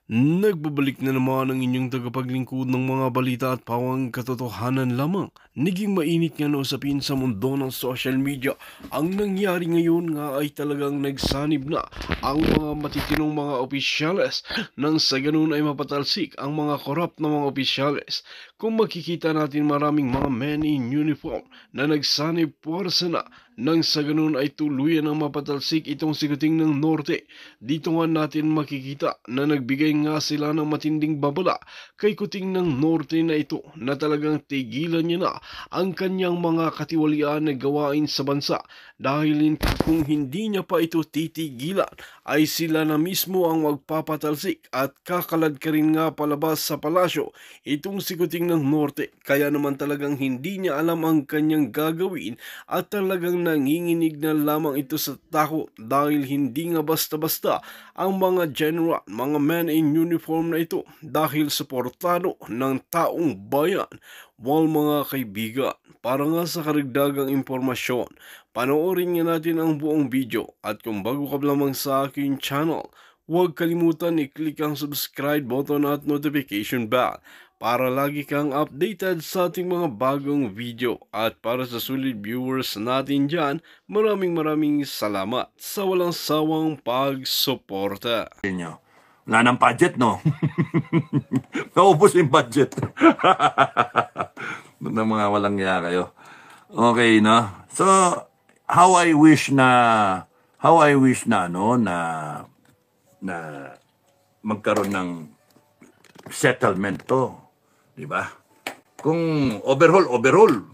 Nagbabalik na naman ang inyong tagapaglingkod ng mga balita at pawang katotohanan lamang. Naging mainit nga na usapin sa mundo ng social media. Ang nangyari ngayon nga ay talagang nagsanib na ang mga matitinong mga opisyales nang sa ganun ay mapatalsik ang mga korap na mga opisyales. Kung makikita natin maraming mga men in uniform na nagsanib puwersa na nang sa ganun ay tuluyan ang mapatalsik itong siguting ng Norte. Dito nga natin makikita na nagbigay nga sila ng matinding babala kay kuting ng Norte na ito na talagang tigilan niya na ang kanyang mga katiwalian na gawain sa bansa dahil kung hindi niya pa ito titigilan ay sila na mismo ang magpapatalsik at kakalad ka rin nga palabas sa palasyo itong sikuting ng Norte. Kaya naman talagang hindi niya alam ang kanyang gagawin at talagang nanginginig na lamang ito sa takot dahil hindi nga basta-basta ang mga general, mga men in uniform na ito dahil suportado ng taong bayan. Well mga kaibigan, para nga sa karagdagang impormasyon, panoorin nga natin ang buong video at kung bago ka lamang sa aking channel, huwag kalimutan i-click ang subscribe button at notification bell para lagi kang updated sa ating mga bagong video. At para sa solid viewers natin dyan, maraming salamat sa walang sawang pagsuporta. Wala ng budget, no? Naubos yung budget. Ba't mga walang iya kayo? Okay, no? So, how I wish na magkaroon ng settlement to. Di ba? Kung overhaul.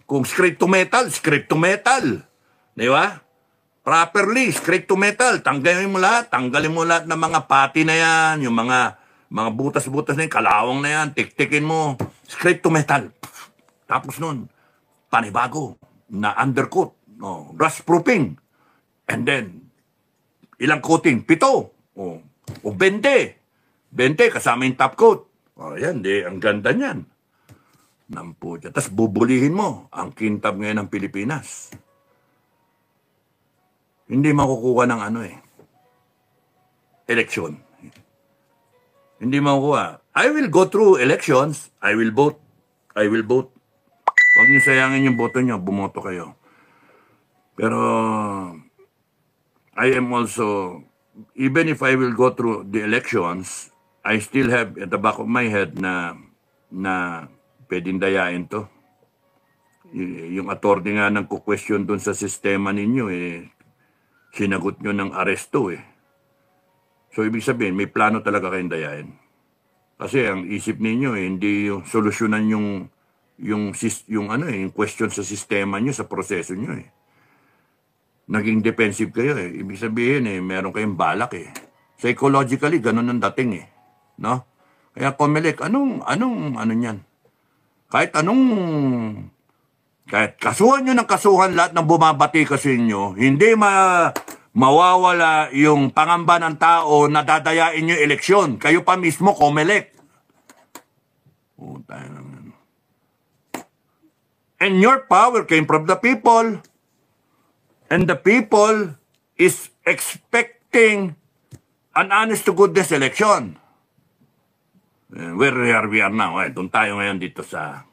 Kung script to metal. Di ba? Properly, script to metal. Tanggalin mo lahat ng mga pati na yan, yung mga butas-butas na yan, kalawang na yan, tiktikin mo. Script to metal. Tapos nun, panibago na undercoat, no, rust proofing. And then, ilang coating? 7 o 20. 20 kasama yung top coat. O yan, ang ganda niyan. Nampuja. Tapos bubulihin mo ang kintab ngayon ng Pilipinas. Hindi makukuha ng election. Hindi makukuha. I will go through elections. I will vote. Huwag niyo sayangin yung boto niyo. Bumoto kayo. Pero, I am also, even if I will go through the elections, I still have at the back of my head na pwedeng dayain to. Yung attorney nga nang question dun sa sistema ninyo, sinagot nyo ng aresto . So, ibig sabihin, may plano talaga kayong dayain. Kasi ang isip ninyo, hindi yung solusyonan yung question sa sistema nyo, sa proseso nyo . Naging defensive kayo . Ibig sabihin, meron kayong balak . Psychologically, ganun ang dating . No? Kaya Comelec, anong yan? Kahit kasuhan nyo ng kasuhan lahat ng bumabati kasi nyo, hindi mawawala yung pangamba ng tao na dadayain nyo eleksyon. Kayo pa mismo, Comelec. And your power came from the people. And the people is expecting an honest-to-goodness election. Where we are now? Doon tayo ngayon dito sa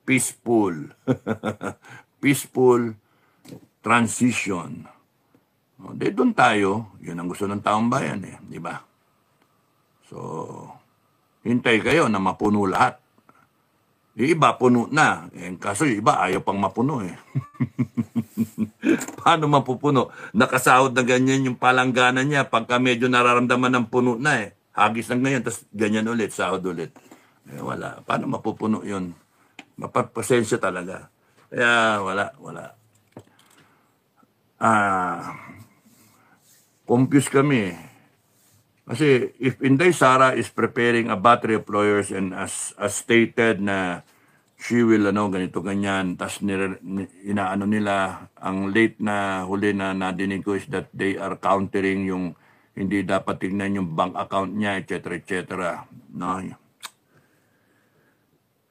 peaceful transition. Doon tayo. Yun ang gusto ng taong bayan . Di ba? So, hintay kayo na mapuno lahat. Yung iba, puno na. Kaso yung iba, ayaw pang mapuno . Paano mapupuno? Nakasahod na ganyan yung palangganan niya. Pagka medyo nararamdaman ng puno na . Hagis lang ngayon, tapos ganyan ulit, sahod ulit. Wala. Paano mapupuno yun? Mapapasensya talaga. Kaya wala. Confused kami . Kasi if Inday Sara is preparing a battery of lawyers and as stated na she will ganito ganyan, tas inaano nila, ang late na huli na nadinig ko is that they are countering yung hindi dapat tignan yung bank account niya, etc. No?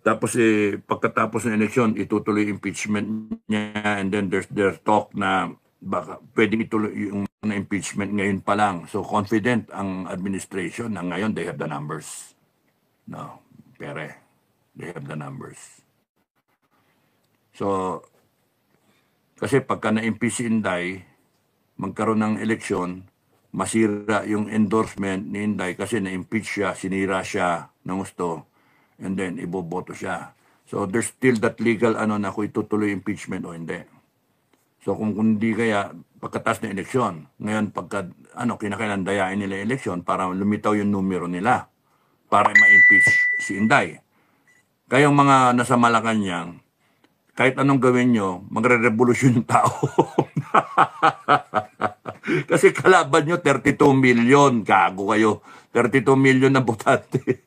Tapos pagkatapos ng eleksyon, itutuloy impeachment niya, and then there's talk na baka pwedeng ituloy yung impeachment ngayon pa lang. So confident ang administration na ngayon they have the numbers. No, pere, they have the numbers. So, kasi pagka na-impeach si Inday, magkaroon ng eleksyon, masira yung endorsement ni Inday kasi na-impeach siya, sinira siya ng gusto, and then iboboto siya. So there's still that legal na kung itutuloy impeachment o hindi. So kung hindi kaya, pagkatas ng eleksyon, ngayon pagka kinakailan dayain nila yung eleksyon para lumitaw yung numero nila para ma-impeach si Inday. Kayong mga nasa Malacanang, kahit anong gawin nyo, magre-revolusyon yung tao. Kasi kalaban nyo, 32 million. Gago kayo. 32 million na botante.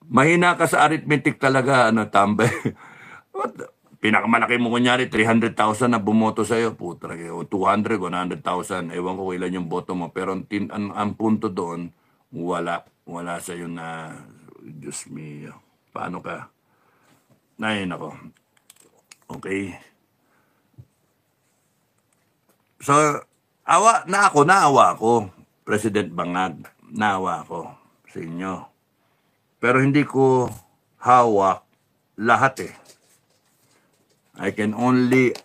Mahina ka sa arithmetic talaga, tambay. Pinakamalaki mo kunyari, 300,000 na bumoto sa'yo. Putra kayo, 200, 100,000. Ewan ko ilan yung boto mo. Pero ang punto doon, wala sa'yo na, Diyos me, paano ka? Ay, nako. Okay. So, naawa ako, President Bangag. Naawa ako sa inyo. Pero hindi ko hawak lahat eh. I can only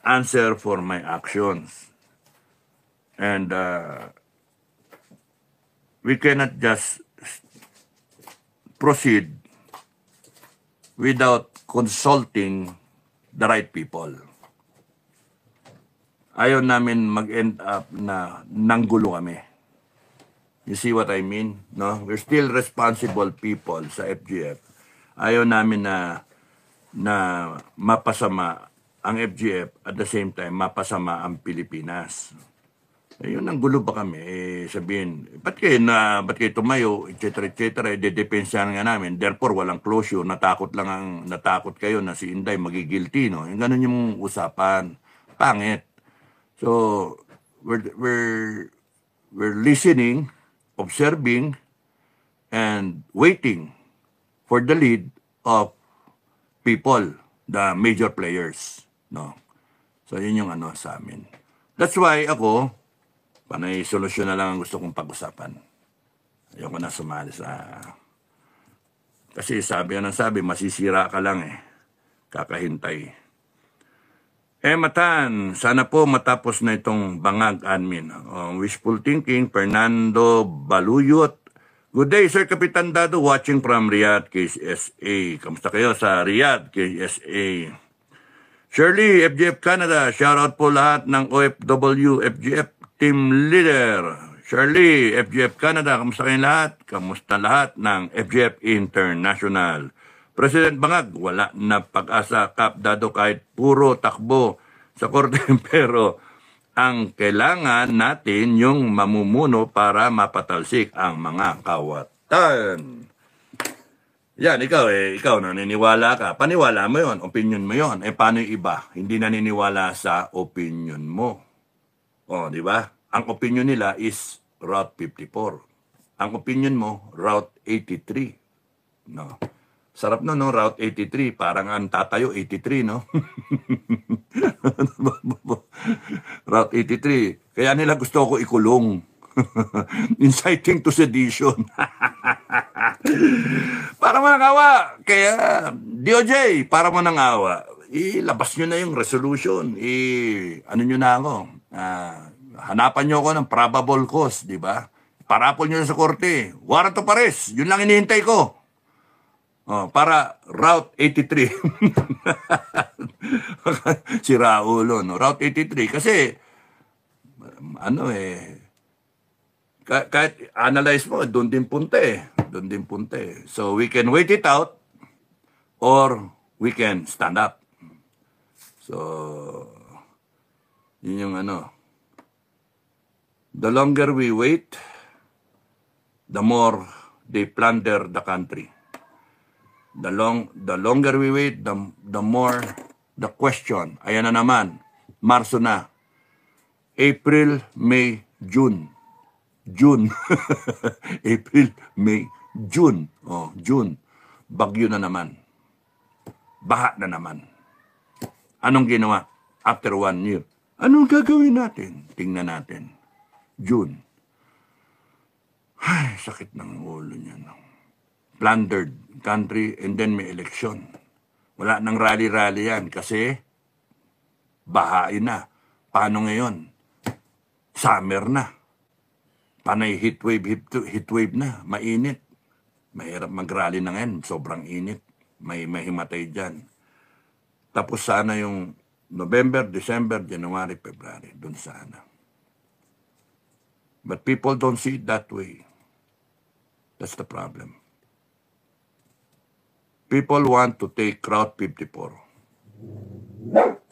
answer for my actions. And we cannot just proceed without consulting the right people. Ayaw namin mag-end up na nanggulo kami. You see what I mean? No? We're still responsible people sa FGF. Ayaw namin na mapasama ang FGF at the same time mapasama ang Pilipinas. Ayun, nanggulo ba kami? Sabihin, ba't kayo tumayo, etc., dedepensahan nga namin. Therefore, walang closure. Natakot kayo na si Inday magigilty, no? Yung ganun yung usapan. Pangit. So, we're listening, observing, and waiting for the lead of people, the major players, no? So, yun yung sa amin. That's why ako, panay solusyon na lang ang gusto kong pag-usapan. Ayoko na sumali sa... Kasi sabi, masisira ka lang eh. Kakahintay. Matan, sana po matapos na itong bangag admin. Wishful thinking, Fernando Baluyot. Good day, Sir Kapitan Dado, watching from Riyadh, KSA. Kamusta kayo sa Riyadh, KSA? Shirley, FGF Canada, shoutout po lahat ng OFW, FGF Team Leader. Shirley, FGF Canada, kamusta kayong lahat? Kamusta lahat ng FGF International? President Bangag, wala na pag-asa, Kap Dado, kahit puro takbo sa korte. Pero ang kailangan natin yung mamumuno para mapatalsik ang mga kawatan. Yan, ikaw naniniwala ka. Paniwala mo yon, opinion mo yon. Paano yung iba? Hindi naniniwala sa opinion mo. Di ba? Ang opinion nila is Route 54. Ang opinion mo, Route 83. No. Sarap no, Route 83. Parang ang tatayo, 83, no? Route 83. Kaya nila gusto ko ikulong. Inciting to sedition. Para mga kawa. Kaya, DOJ, para mo ng awa. Ilabas nyo na yung resolution. Ano nyo na ako? Hanapan nyo ako ng probable cause, di ba? Parapol nyo na sa korte. Warrant of arrest. Yun lang hinihintay ko. Para Route 83. Si Raulo, no? Route 83. Kasi, kahit analyze mo, doon din punta eh. Doon din punta eh. So, we can wait it out or we can stand up. So, yun yung the longer we wait, the more they plunder the country. The longer we wait, the more the question. Ayan na naman, Marso na. April, May, June. June. April, May, June. June. Bagyo na naman. Baha na naman. Anong ginawa? After 1 year. Anong gagawin natin? Tingnan natin. June. Ay, sakit ng ulo niya. No? Plundered country and then may election. Wala nang rally-rally yan kasi bahain na. Paano ngayon? Summer na. Panay heatwave na. Mainit. Mahirap mag-rally na ngayon. Sobrang init. May himatay dyan. Tapos sana yung November, December, January, February. Doon sana. But people don't see it that way. That's the problem. People want to take Route 54.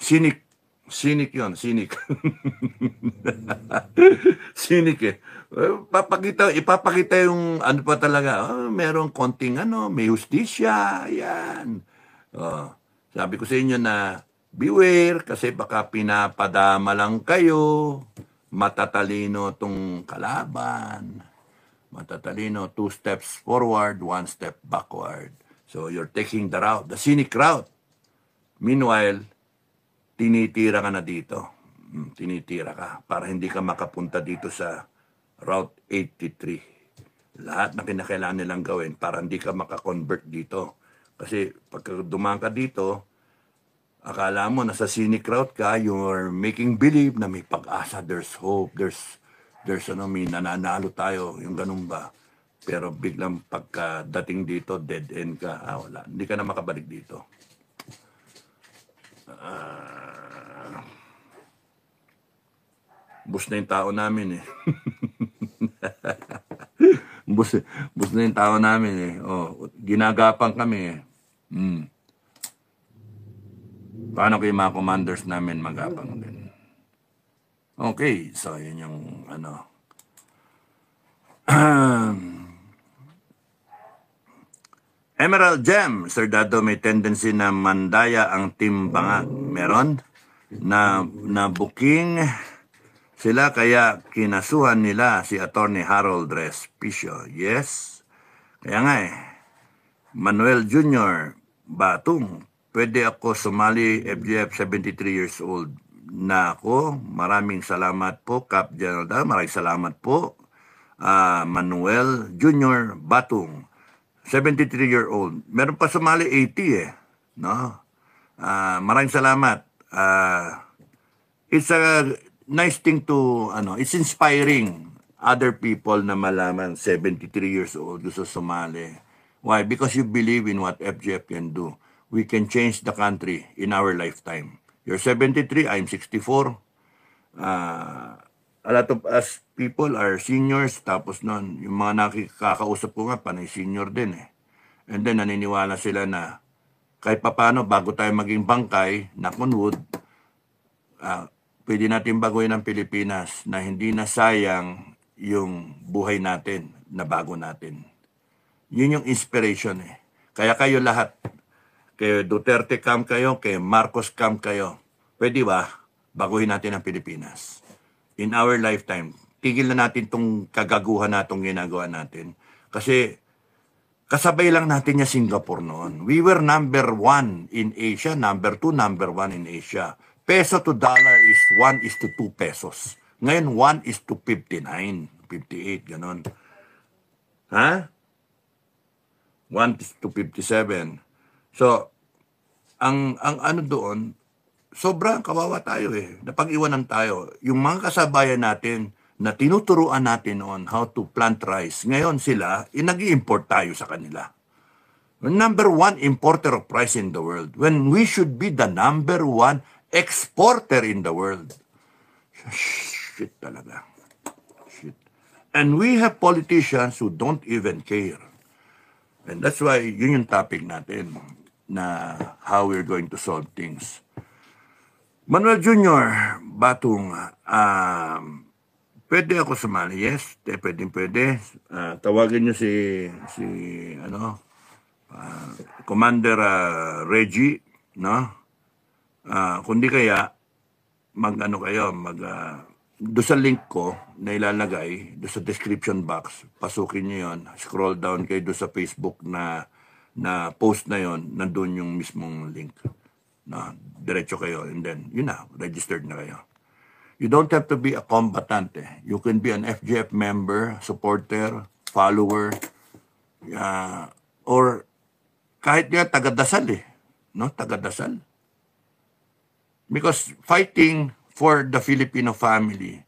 Cynic yun, cynic. Cynic eh. Ipapakita yung ano pa talaga, merong konting may hustisya, yan. Sabi ko sa inyo na beware kasi baka pinapadama lang kayo. Matatalino tong kalaban. Matatalino, 2 steps forward, 1 step backward. So you're taking the route, the scenic route. Meanwhile, tinitira ka na dito. Tinitira ka para hindi ka makapunta dito sa Route 83. Lahat na kinakailangan nilang gawin para hindi ka makakonvert dito. Kasi pagka dumaan ka dito, akala mo nasa scenic route ka, you're making believe na may pag-asa, there's hope, there's may nananalo tayo, yung ganun ba. Pero biglang pagkadating dito, dead end ka, wala. Hindi ka na makabalik dito. Bus na yung tao namin eh. bus na yung tao namin eh. Ginagapang kami eh. Paano kayo mga commanders namin magapang din? Okay, so yun yung Emerald Gem, Sir Dado, may tendency na mandaya ang Team Bangag. Meron? Na booking sila kaya kinasuhan nila si Attorney Harold Respicio. Yes? Kaya nga Manuel Jr. Batung, pwede ako sumali, FGF, 73 years old na ako. Maraming salamat po, Cap General Dado. Maraming salamat po, Manuel Jr. Batung. 73-year-old. Meron pa sumali 80 no? Maraming salamat. It's a nice thing to, it's inspiring other people na malaman 73 years old gusto sumali. Why? Because you believe in what FGF can do. We can change the country in our lifetime. You're 73, I'm 64. A lot of us people are seniors, tapos nun, yung mga nakikakausap ko nga, panay senior din eh. And then, naniniwala sila na kahit papano, bago tayo maging bangkay, knock on wood, pwede natin baguhin ang Pilipinas na hindi na sayang yung buhay natin, na bago natin. Yun yung inspiration eh. Kaya kayo lahat, kay Duterte camp kayo, kay Marcos camp kayo, pwede ba, baguhin natin ang Pilipinas? In our lifetime, tigil na natin itong kagaguhan na itong ginagawa natin. Kasi kasabay lang natin yung Singapore noon. We were number 1 in Asia, number 2, number 1 in Asia. Peso to dollar is 1:2 pesos. Ngayon, 1:59, 58, ganon. Ha? 1:57. So, ang ano doon, sobrang kawawa tayo eh. Napag-iwanan tayo. Yung mga kasabayan natin na tinuturuan natin on how to plant rice, ngayon sila, nag-i-import tayo sa kanila. Number 1 importer of rice in the world when we should be the number 1 exporter in the world. Shit talaga. Shit. And we have politicians who don't even care. And that's why yun yung topic natin na how we're going to solve things. Manuel Jr. Batung, pwede ako sumali? Yes, pwede. Tawagin niyo si Commander Reggie, no? Kundi kaya do sa link ko na ilalagay do sa description box, pasukin niyo yon, scroll down kayo do sa Facebook na post na yon, nandoon yung mismong link. No, diretso kayo and then, yun na, registered na kayo. You don't have to be a combatant. You can be an FGF member, supporter, follower, or kahit nga taga-dasal no? Taga-dasal. Because fighting for the Filipino family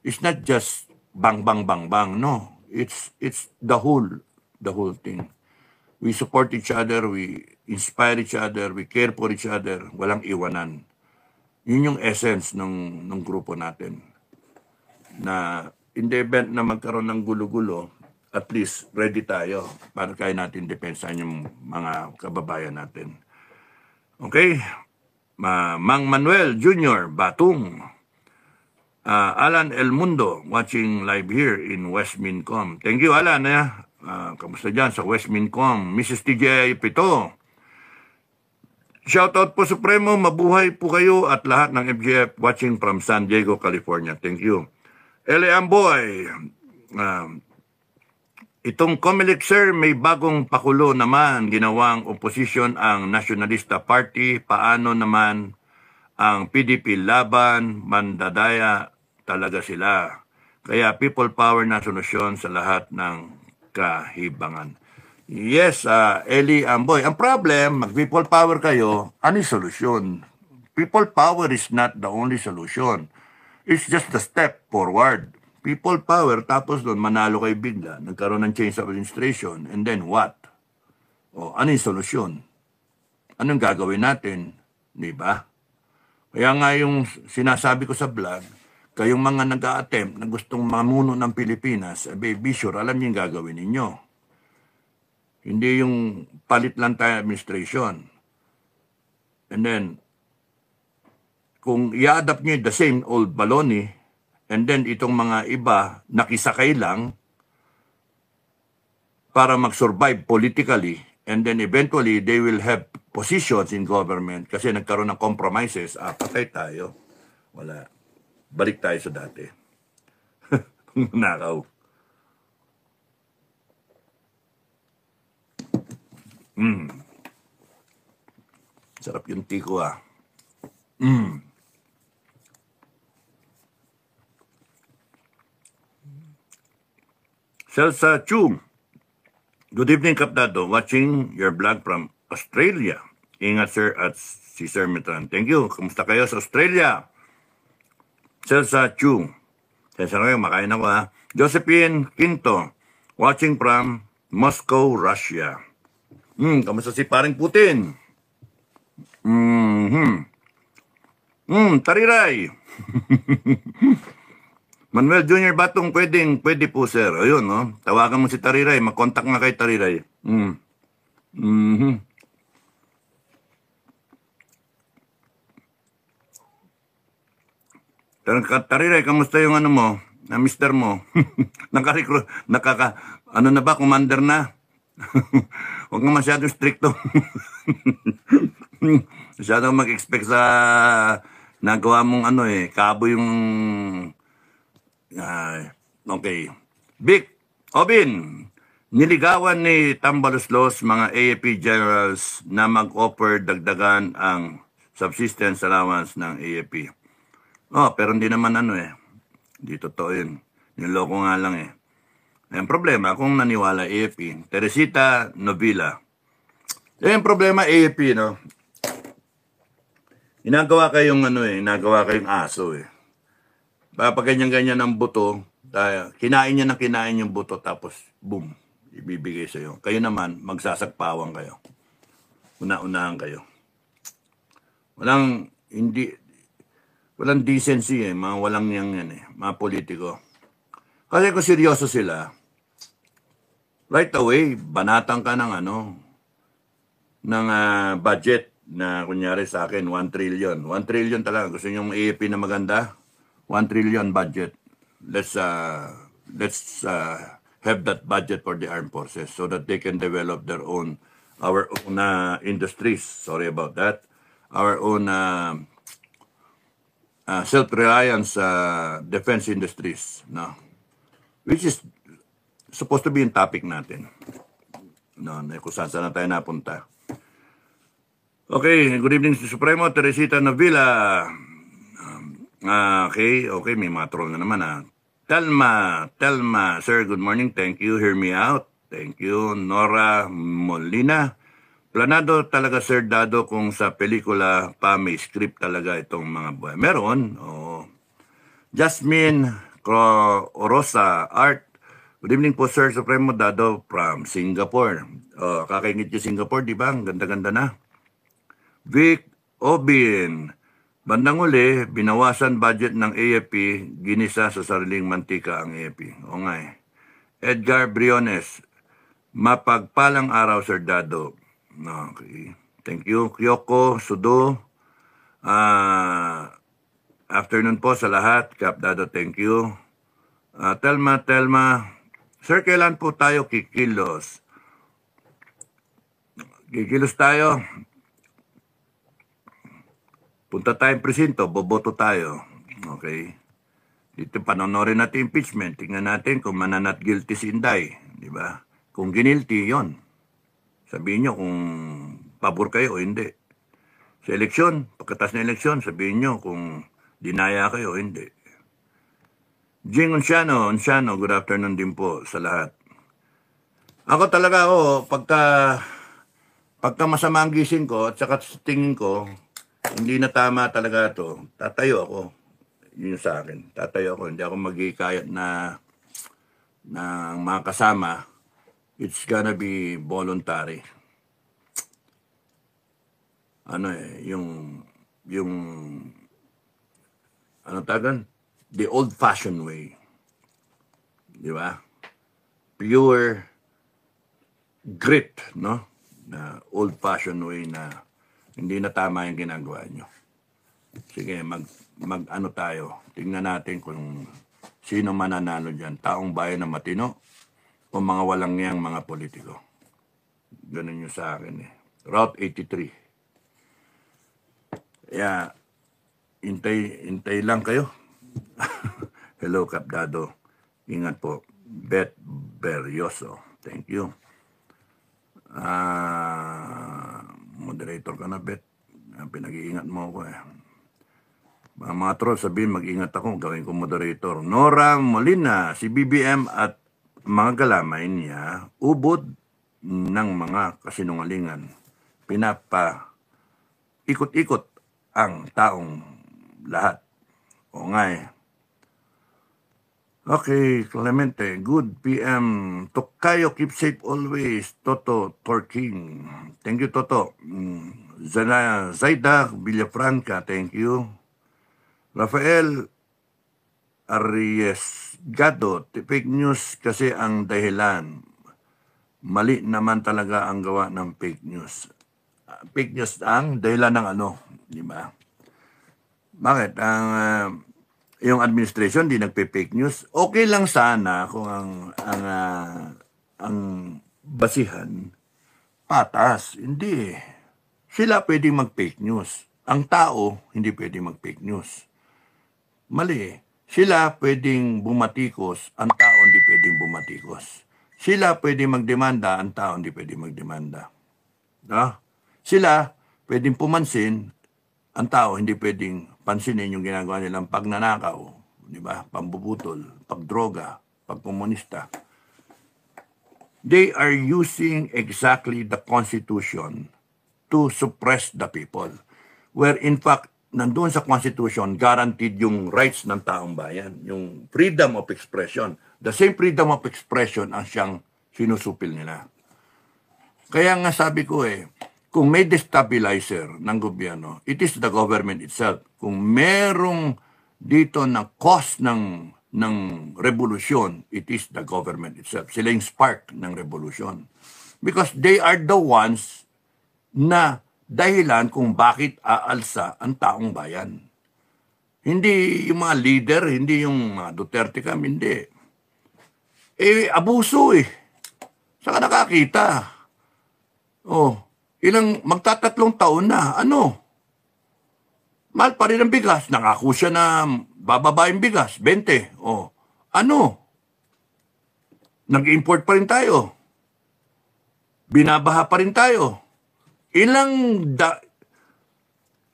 is not just bang, bang, bang, bang. No, it's the whole thing. We support each other, we inspire each other, we care for each other, walang iwanan. Yun yung essence ng grupo natin. Na in the event na magkaroon ng gulo-gulo, at least ready tayo para kaya natin depensahan yung mga kababayan natin. Okay? Mang Manuel Jr. Batung. Alan El Mundo watching live here in West Mincom. Thank you, Alan. Kamusta dyan sa West Mincom? Mrs. TJ Pito. Shoutout po Supremo, mabuhay po kayo at lahat ng FGF watching from San Diego, California. Thank you. L.A. Amboy, itong Comelec sir, may bagong pakulo naman ginawang opposition ang Nationalista Party. Paano naman ang PDP laban, mandadaya talaga sila. Kaya people power na solusyon sa lahat ng kahibangan. Yes, Eli Amboy. Ang problem, mag-people power kayo, ano yung solusyon? People power is not the only solution. It's just a step forward. People power, tapos doon manalo kayo bigla. Nagkaroon ng change of administration. And then what? Ano yung solusyon? Anong gagawin natin? Diba? Kaya nga yung sinasabi ko sa vlog, kayong mga nag-a-attempt na gustong mamuno ng Pilipinas, be sure, alam niyo yung gagawin ninyo. Hindi yung palit lang tayo administration. And then, kung i-adapt nyo the same old baloney, and then itong mga iba nakisakay lang para mag-survive politically, and then eventually they will have positions in government kasi nagkaroon ng compromises, patay tayo. Wala. Balik tayo sa dati. Nakaw. Sarap yung tiko Celsa Chu. Good evening, Kapdado. Watching your vlog from Australia. Ingat, sir, at si Sir Mitran. Thank you. Kumusta kayo sa Australia? Celsa Chu. Sensa na kayo, makain ako Josephine Quinto. Watching from Moscow, Russia. Kamusta si Paring Putin? Tariray. Manuel Jr. Batong, pwede po, sir. Ayun, no? Tawagan mo si Tariray. Mag-contact nga kay Tariray. Tariray, kamusta yung ano mo? Mister mo? Ano na ba? Commander na? Huwag nga masyadong stricto. Masyadong mag-expect sa nagawa mong kabo yung okay. Vic Obin, niligawan ni Tambaloslos mga AFP generals na mag-offer dagdagan ang subsistence allowance ng AFP. Pero hindi naman hindi totoo yun. Niloko nga lang Ang problema, kung naniwala AFP, Teresita Novila. Yung problema AFP, no? Inagawa kayong aso Pag ganyan-ganyan ang buto, kinain niya ng kinain yung buto, tapos boom, ibibigay sa'yo. Kayo naman, magsasagpawang kayo. Una-unahan kayo. Walang decency mga walang yan mga politiko. Kasi kung seryoso sila, right away, banatan ka ng budget na kunyari sa akin, 1 trillion. 1 trillion talaga. Gusto nyo yung AFP na maganda? 1 trillion budget. Let's have that budget for the armed forces so that they can develop our own industries. Sorry about that. Our own self-reliance defense industries. No? Which is supposed to be yung topic natin. No, kung saan na tayo napunta. Okay, good evening sa Supremo, Teresita Navila. Okay, may mga troll na naman Telma, sir, good morning, thank you, hear me out. Thank you, Nora Molina. Planado talaga, Sir Dado, kung sa pelikula pa may script talaga itong mga buhay. Meron, Jasmine Orosa Art. Good evening po, Sir Supremo Dado from Singapore. Kakaingit yung Singapore, di ba? Ang ganda-ganda na. Vic Obin. Bandang uli, binawasan budget ng AFP, ginisa sa sariling mantika ang AFP. O nga eh. Edgar Briones. Mapagpalang araw, Sir Dado. Okay. Thank you. Kyoko Sudo. Afternoon po sa lahat. Kap Dado, thank you. Telma. Sir, kailan po tayo kikilos? Kikilos tayo. Punta tayong presinto, boboto tayo. Okay? Dito panonorin natin impeachment. Tingnan natin kung mananat guilty si Inday. Di ba? Kung ginilty, yon. Sabihin nyo kung pabor kayo o hindi. Sa eleksyon, pagkatas na eleksyon, sabihin nyo kung dinaya kayo o hindi. Jing Unciano, good afternoon din po sa lahat. Ako talaga pagka masama ang gising ko at saka tingin ko, hindi na tama talaga to, tatayo ako. Yun sa akin. Tatayo ako. Hindi ako magkikayat na mga kasama. It's gonna be voluntary. The old-fashioned way. Di ba? Pure grit, no? Na old-fashioned way na hindi na tama yung ginagawa nyo. Sige, mag-ano tayo. Tingnan natin kung sino mananalo dyan. Taong bayan na matino o mga walang niyang mga politiko. Ganun yung sa akin eh. Route 83. Yeah. Intay lang kayo. Hello, Kapdado. Ingat po. Beth Beryoso. Thank you. Moderator ka na, Beth. Pinag-iingat mo ako eh. Mga troll, sabihin, mag-ingat ako, gawin ko moderator. Nora Molina, si BBM at mga galamay niya, ubod ng mga kasinungalingan. Ikot-ikot ang taong lahat. O nga eh. Okay, Clemente, good PM. Tokayo, keep safe always. Toto Torking. Thank you, Toto. Zaida Villafranca, thank you. Rafael Arriesgado, fake news kasi ang dahilan. Mali naman talaga ang gawa ng fake news. Fake news ang dahilan ng ano, di ba? Bakit? Yung administration di nagpe-fake news. Okay lang sana kung ang basihan patas. Hindi. Sila pwedeng mag-fake news. Ang tao hindi pwedeng mag-fake news. Mali. Sila pwedeng bumatikos, ang tao hindi pwedeng bumatikos. Sila pwedeng magdemanda, ang tao hindi pwedeng magdemanda. No? Sila pwedeng pumansin, ang tao hindi pwedeng pansinin yung ginagawa nilang pagnanakaw, di ba? Pambubutol, pagdroga, pagkomunista. They are using exactly the Constitution to suppress the people. Where in fact, nandoon sa Constitution, guaranteed yung rights ng taong bayan, yung freedom of expression. The same freedom of expression ang siyang sinusupil nila. Kaya nga sabi ko kung may destabilizer ng gobyerno, it is the government itself. Kung merong dito na cause ng revolution, it is the government itself. Sila yung spark ng revolution. Because they are the ones na dahilan kung bakit aalsa ang taong bayan. Hindi yung mga leader, hindi yung mga Duterte kami, hindi. Abuso Saka nakakita. Magtatatlong taon na. Mahal pa rin ang bigas. Nangako siya na bababa yung bigas. 20. Nag-import pa rin tayo. Binabaha pa rin tayo.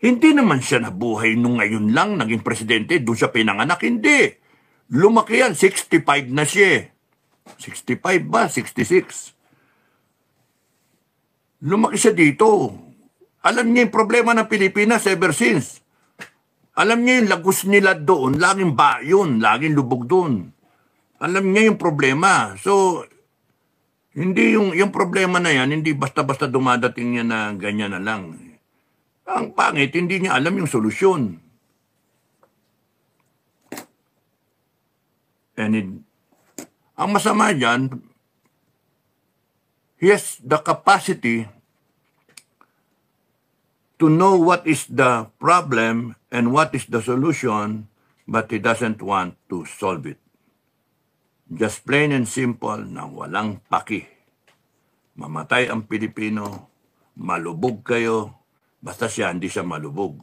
Hindi naman siya nabuhay nung ngayon lang, naging presidente, doon siya pinanganak. Hindi. Lumaki yan, 65 na siya. 65 ba? 66. Lumaki siya dito. Alam niya yung problema ng Pilipinas ever since. Alam niya yung lagos nila doon, laging bayon, laging lubog doon. Alam niya yung problema. So, hindi yung problema na yan, hindi basta-basta dumadating niya na ganyan na lang. Ang pangit, hindi niya alam yung solusyon. And ang masama dyan, he has the capacity to know what is the problem and what is the solution, but he doesn't want to solve it. Just plain and simple na walang paki. Mamatay ang Pilipino, malubog kayo, basta siya, hindi siya malubog.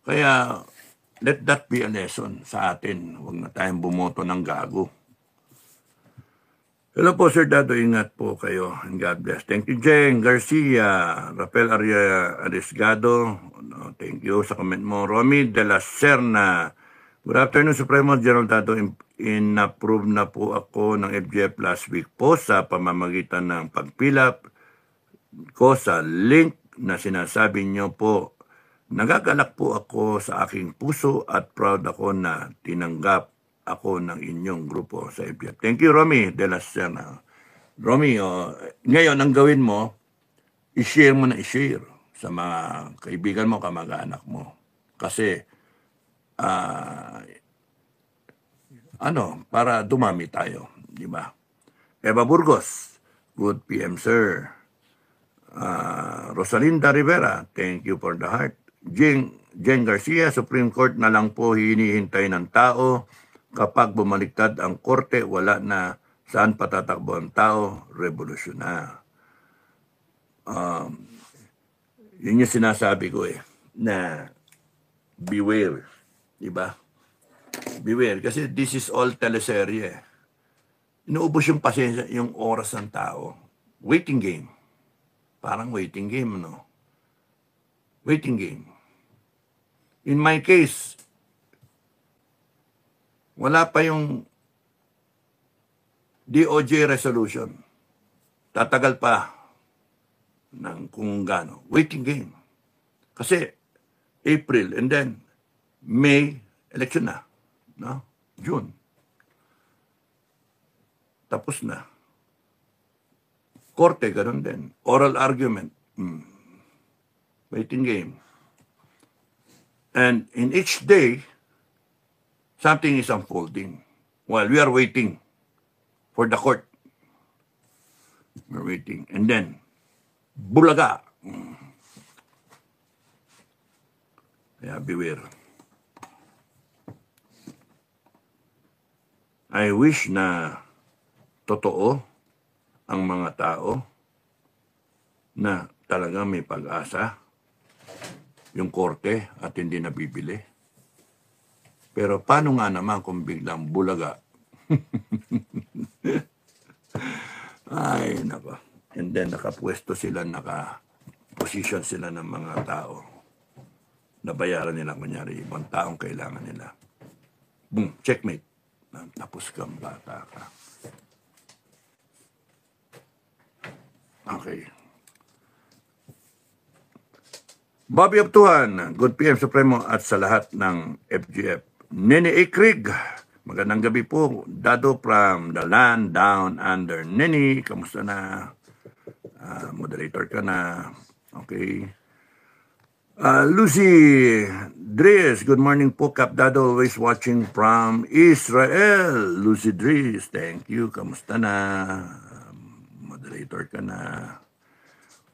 Kaya, let that be a lesson sa atin. Huwag na tayong bumoto ng gago. Hello po, Sir Dado. Ingat po kayo. And God bless. Thank you, Jeng Garcia. Rafael Arisgado. Thank you sa comment mo. Romy de la Serna. Good afternoon, Supremo General Dado. In-approve na po ako ng FGF last week po sa pamamagitan ng pagpilap ko sa link na sinasabi niyo po. Nagagalak po ako sa aking puso at proud ako na tinanggap ako ng inyong grupo sa FGF. Thank you, Romy de la Serna. Romy, ngayon ang gawin mo, i-share mo na i-share sa mga kaibigan mo, kamag-anak mo. Kasi, para dumami tayo, di ba? Eva Burgos, good PM, sir. Rosalinda Rivera, thank you for the heart. Jen Garcia, Supreme Court na lang po hinihintay ng tao. Kapag bumaliktad ang korte, wala na saan patatakbo ang tao, revolusyon na. Yun yung sinasabi ko na beware, di ba? Beware, kasi this is all teleserye. Inuubos yung pasensya, yung oras ng tao. Waiting game. Parang waiting game, no? Waiting game. In my case, wala pa yung DOJ resolution. Tatagal pa ng kung gaano. Waiting game. Kasi April and then May, election na. No? June. Tapos na. Korte, ganun din. Oral argument. Waiting game. And in each day, something is unfolding while we are waiting for the court. We're waiting. And then, bulaga. Kaya beware. I wish na totoo ang mga tao na talagang may pag-asa yung korte at hindi nabibili. Pero paano nga naman kung biglang bulaga? Ay, nako. And then nakapwesto sila, naka-position sila ng mga tao. Nabayaran nila, kunyari, ibang taong kailangan nila. Boom, checkmate. Tapos kang bata ka. Okay. Bobby Abtuhan, good PM Supremo at sa lahat ng FGF. Nene Ikrig, magandang gabi po. Dado from the land down under. Nene, kamusta na? Moderator ka na. Okay. Lucy Dries, good morning po. Kap Dado, always watching from Israel. Lucy Dries, thank you. Kamusta na? Moderator ka na.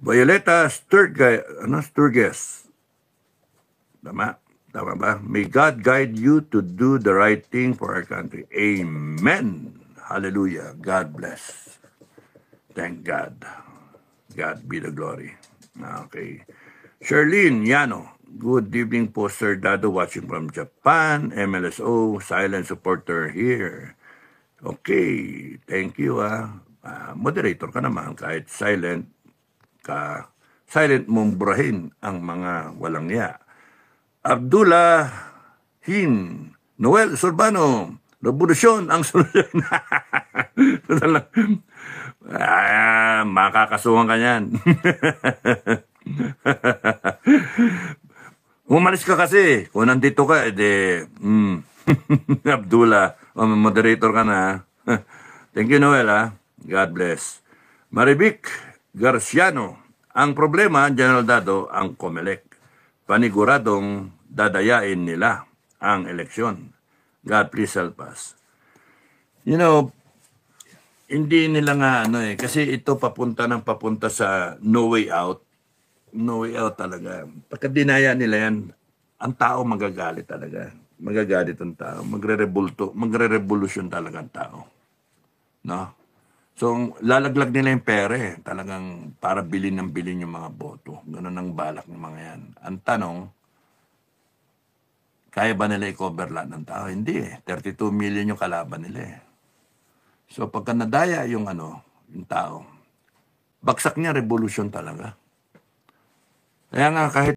Violeta Sturges. Tama ba? May God guide you to do the right thing for our country. Amen. Hallelujah. God bless. Thank God. God be the glory. Okay. Sherlyn Yano, good evening po, Sir Dado, watching from Japan. MLSO, silent supporter here. Okay, thank you. Moderator ka naman, kahit silent, silent mong burahin ang mga walang niya. Abdullah Hin, Noel Surbano, revolusyon ang solusyon. Makakasuhan ka yan. Umalis ka kasi. Kung nandito ka, Abdullah, moderator ka na. Thank you, Noel. God bless. Marivic Garciano, ang problema, General Dado, ang COMELEC. Paniguradong dadayain nila ang eleksyon. God please help us. You know, hindi nila nga kasi ito papunta sa no way out. No way out talaga. Pagka-dinaya nila yan, ang tao magagalit talaga. Magagalit ang tao. Magre-revolusyon talaga ang tao. No? So, lalaglag nila yung pere. Talagang para bilhin yung mga boto. Ganun ang balak ng mga yan. Ang tanong, kaya ba nila i-cover lahat ng tao? Hindi 32 million yung kalaban nila So, pagka nadaya yung tao, baksak niya revolusyon talaga. Kaya nga kahit